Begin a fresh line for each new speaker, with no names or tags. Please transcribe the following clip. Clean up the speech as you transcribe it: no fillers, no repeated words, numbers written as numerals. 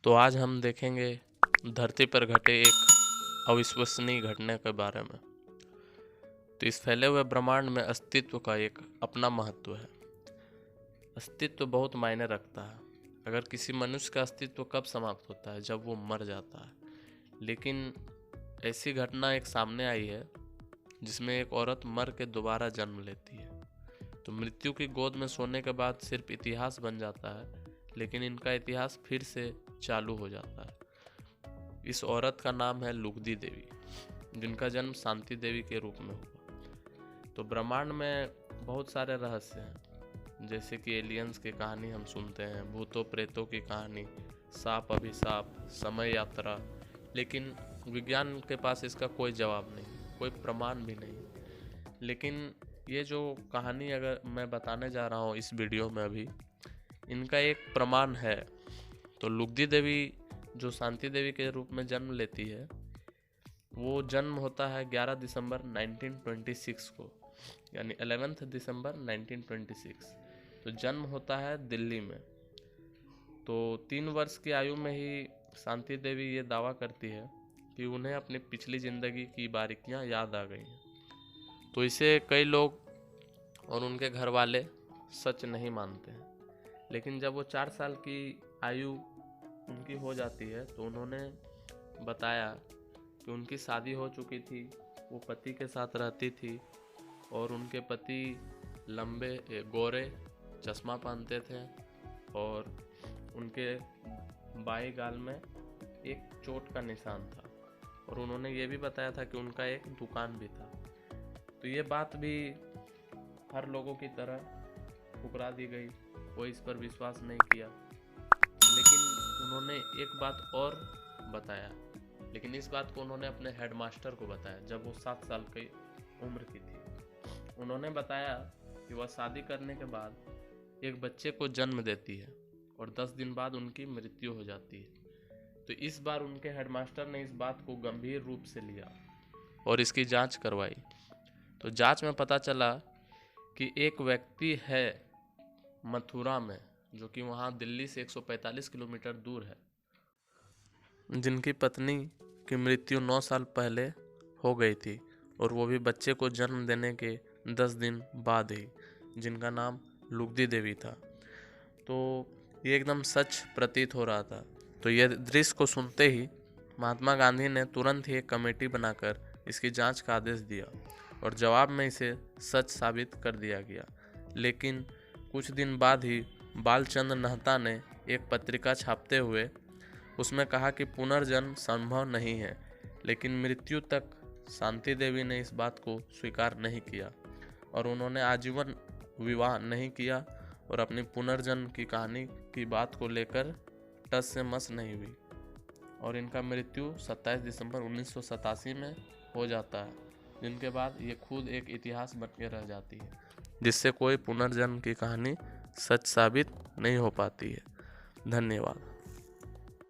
तो आज हम देखेंगे धरती पर घटे एक अविश्वसनीय घटना के बारे में। तो इस फैले हुए ब्रह्मांड में अस्तित्व का एक अपना महत्व है। अस्तित्व बहुत मायने रखता है। अगर किसी मनुष्य का अस्तित्व कब समाप्त होता है? जब वो मर जाता है। लेकिन ऐसी घटना एक सामने आई है जिसमें एक औरत मर के दोबारा जन्म लेती है। तो मृत्यु की गोद में सोने के बाद सिर्फ इतिहास बन जाता है, लेकिन इनका इतिहास फिर से चालू हो जाता है। इस औरत का नाम है लुगदी देवी, जिनका जन्म शांति देवी के रूप में हुआ। तो ब्रह्मांड में बहुत सारे रहस्य हैं, जैसे कि एलियंस की कहानी हम सुनते हैं, भूतों प्रेतों की कहानी, सांप अभिशाप, समय यात्रा। लेकिन विज्ञान के पास इसका कोई जवाब नहीं, कोई प्रमाण भी नहीं। लेकिन ये जो कहानी अगर मैं बताने जा रहा हूँ इस वीडियो में अभी, इनका एक प्रमाण है। तो लुगदी देवी जो शांति देवी के रूप में जन्म लेती है, वो जन्म होता है 11 दिसंबर 1926 को, यानी 11 दिसंबर 1926। तो जन्म होता है दिल्ली में। तो 3 वर्ष की आयु में ही शांति देवी ये दावा करती है कि उन्हें अपनी पिछली ज़िंदगी की बारीकियां याद आ गई हैं। तो इसे कई लोग और उनके घर वाले सच नहीं मानते हैं। लेकिन जब वो 4 साल की आयु उनकी हो जाती है तो उन्होंने बताया कि उनकी शादी हो चुकी थी, वो पति के साथ रहती थी और उनके पति लंबे गोरे चश्मा पहनते थे और उनके बाएं गाल में एक चोट का निशान था। और उन्होंने ये भी बताया था कि उनका एक दुकान भी था। तो ये बात भी हर लोगों की तरह ठुकरा दी गई, कोई इस पर विश्वास नहीं किया। लेकिन उन्होंने एक बात और बताया, लेकिन इस बात को उन्होंने अपने हेडमास्टर को बताया जब वो 7 साल की उम्र की थी। उन्होंने बताया कि वह शादी करने के बाद एक बच्चे को जन्म देती है और 10 दिन बाद उनकी मृत्यु हो जाती है। तो इस बार उनके हेडमास्टर ने इस बात को गंभीर रूप से लिया और इसकी जांच करवाई। तो जांच में पता चला कि एक व्यक्ति है मथुरा में, जो कि वहाँ दिल्ली से 145 किलोमीटर दूर है, जिनकी पत्नी की मृत्यु 9 साल पहले हो गई थी, और वो भी बच्चे को जन्म देने के 10 दिन बाद ही, जिनका नाम लुगदी देवी था। तो ये एकदम सच प्रतीत हो रहा था। तो ये दृश्य को सुनते ही महात्मा गांधी ने तुरंत ही एक कमेटी बनाकर इसकी जांच का आदेश दिया और जवाब में इसे सच साबित कर दिया गया। लेकिन कुछ दिन बाद ही बालचंद्र नहता ने एक पत्रिका छापते हुए उसमें कहा कि पुनर्जन्म संभव नहीं है। लेकिन मृत्यु तक शांति देवी ने इस बात को स्वीकार नहीं किया और उन्होंने आजीवन विवाह नहीं किया और अपनी पुनर्जन्म की कहानी की बात को लेकर टस से मस नहीं हुई। और इनका मृत्यु 27 दिसंबर 1987 में हो जाता है, जिनके बाद ये खुद एक इतिहास बन के रह जाती है, जिससे कोई पुनर्जन्म की कहानी सच साबित नहीं हो पाती है। धन्यवाद।